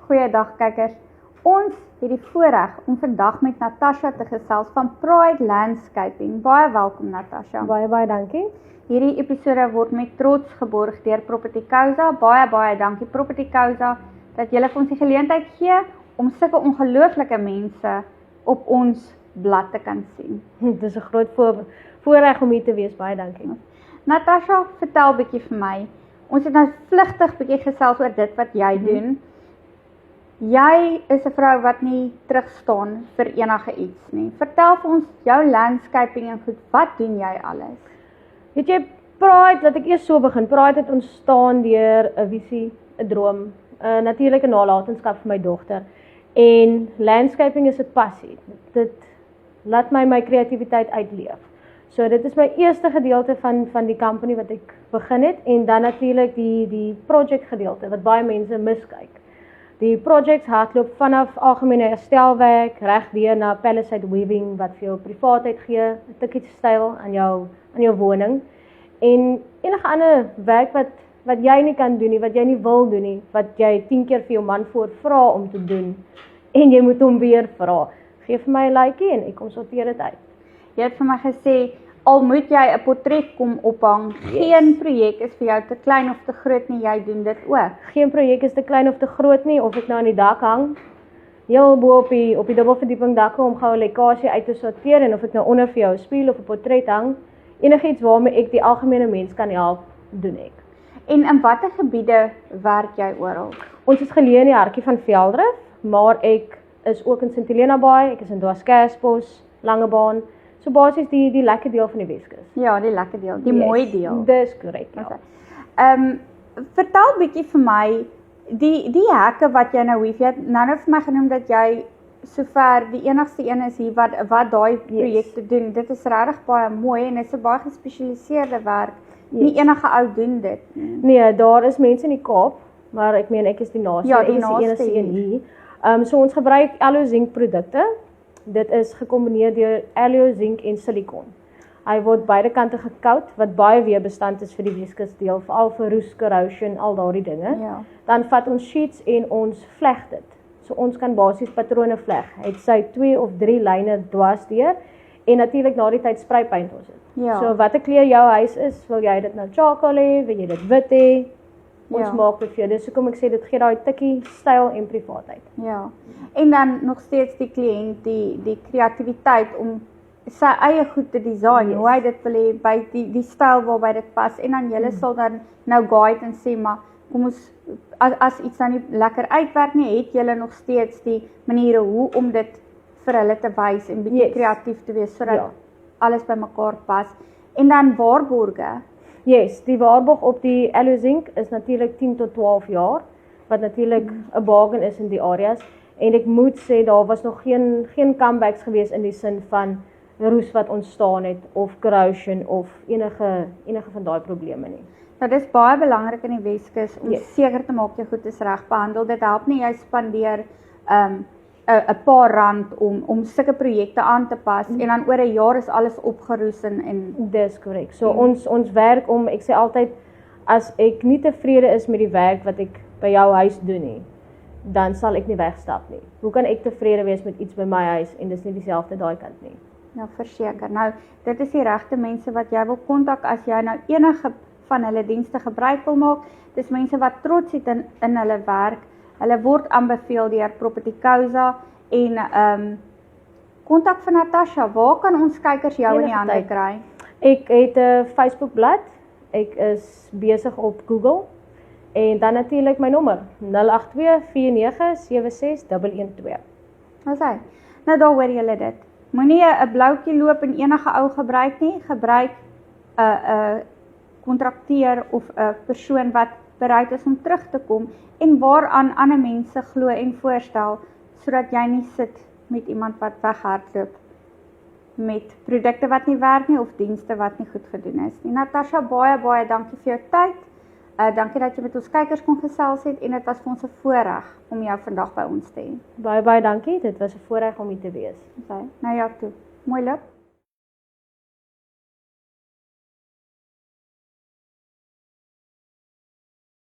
Goeiedag kykers. Ons het die voorreg om vandag met Natasha te gesels van Pride Landscaping. Baie welkom Natasha. Baie dankie. Hierdie episode word met trots geborg deur Property Causa. Baie dankie Property Causa dat julle vir ons die geleentheid gee om sulke ongelooflike mense op ons blad te kan sien. Dit is 'n groot voorreg om hier te wees. Baie dankie. Natasha, vertel bietjie vir my. Ons het nou vlugtig bietjie gesels oor dit wat jy doen. Jy is 'n vrou wat nie terugstaan vir enige iets nie. Vertel vir ons jou landscaping en goed, wat doen jy alles? Weet jy, Pride, laat ek eers so begin. Pride het ontstaan deur 'n visie, 'n droom, natuurlik 'n nalatenskap vir my dogter. En landscaping is 'n passie. Dit laat my kreatiwiteit uitleef. So dit is my eerste gedeelte van die company wat ek begin het, en dan natuurlik die project gedeelte wat baie mense miskyk. Die projects hardloop vanaf algemene herstelwerk reg deur na palisade weaving wat vir jou privaatheid gee, 'n tikkie styl aan jou woning, en enige ander werk wat jy nie kan doen nie, wat jy nie wil doen nie, wat jy 10 keer vir jou man vra om te doen en jy moet hom weer vra. Geef vir my 'n likeie en ek kom sorteer dit uit. Jy het vir my gesê al moet jy 'n portret kom ophang, geen projek is vir jou te klein of te groot nie, jy doen dit ook. Geen projek is te klein of te groot nie, of ek nou aan die dak hang, heel bo op die dubbelverdieping dakke om gou 'n lekkasie uit te sorteer, en of ek nou onder vir jou 'n spieël of 'n portret hang, enigiets waarmee ek die algemene mens kan help, doen ek. En in watter gebiede werk jy oral? Ons is geleë in die hartjie van Veldrif, maar ek is ook in St Helena Bay, ek is in Dwarskersbos, Langebaan. So basies die lekker deel van die Weskus. Ja, die lekker deel, die mooi deel. Dis korrek, ja. Okay. Vertel bietjie vir my, die hekke wat jy nou weef, jy het nou vir my genoem dat jy sover die enigste een is hier wat daai projekte doen. Dit is regtig baie mooi en dit is 'n baie gespesialiseerde werk. Nie enige ou doen dit. Nee, daar is mense in die Kaap, maar ek meen ek is die naaste, ja, die enigste een hier. So ons gebruik Alio Zinc produkte. Dit is gekombineer deur Alio Zinc en silikon. Hy word beide kante gekout, wat baie weerbestand is vir die Weskus deel, veral vir roes, corrosion, al daardie dinge. Ja. Dan vat ons sheets en ons vleg dit. So ons kan basies patrone vleg. Het sy 2 of 3 lyne dwars deur, en natuurlik na die tyd spray paint ons dit. Ja. So watter kleur jou huis is, wil jy dit nou charcoal hê, wil jy dit wit hê? Ons maak dit vir jou. Dis hoekom ek sê dit gee daai tikkie styl en privaatheid. Ja. En dan nog steeds die kliënt die kreatiwiteit om sy eie goed te design, hoe hy dit wil hê, by die styl waarby dit pas, en dan julle sal dan nou guide en sê, maar kom ons, as iets dan nie lekker uitwerk nie, het julle nog steeds die maniere hoe om dit vir hulle te wys en bietjie kreatief te wees, sodat alles by mekaar pas. En dan waarborge. Yes, die waarborg op die Alio Zinc is natuurlik 10 tot 12 jaar, wat natuurlik 'n bargain is in die areas, en ek moet sê daar was nog geen comebacks gewees in die sin van roes wat ontstaan het, of corrosion, of enige van daai probleme nie. Nou dis baie belangrik in die Weskus om seker te maak jy goed is reg behandel. Dit help nie jy spandeer 'n paar rand om sulke projekte aan te pas, en dan oor 'n jaar is alles opgeroes en dis korrek. So ons werk om, ek sê altyd, as ek nie tevrede is met die werk wat ek by jou huis doen nie, dan sal ek nie wegstap nie. Hoe kan ek tevrede wees met iets by my huis en dis nie dieselfde daai kant nie? Ja, verseker. Nou, dit is die regte mense wat jy wil kontak as jy nou enige van hulle dienste gebruik wil maak. Dis mense wat trots het in hulle werk. Hulle word aanbeveel deur Property Causa, en kontak vir Natasha. Waar kan ons kykers jou in die hande kry? Ek het 'n Facebook bladsy. Ek is besig op Google, en dan natuurlik my nommer 08249761112. Wat sê? Nou daar hoor julle dit. Moenie 'n bloukie loop en enige ou gebruik nie. Gebruik 'n kontrakteur of 'n persoon wat bereid is om terug te kom en waaraan ander mense glo en voorstel, sodat jy nie sit met iemand wat weghardloop met produkte wat nie werk nie of dienste wat nie goed gedoen is nie. Natasha, baie dankie vir jou tyd. Dankie dat jy met ons kykers kon gesels het, en dit was vir ons 'n voorreg om jou vandag by ons te hê. Baie dankie. Dit was 'n voorreg om hier te wees. Nou ja, toe. Mooi loop.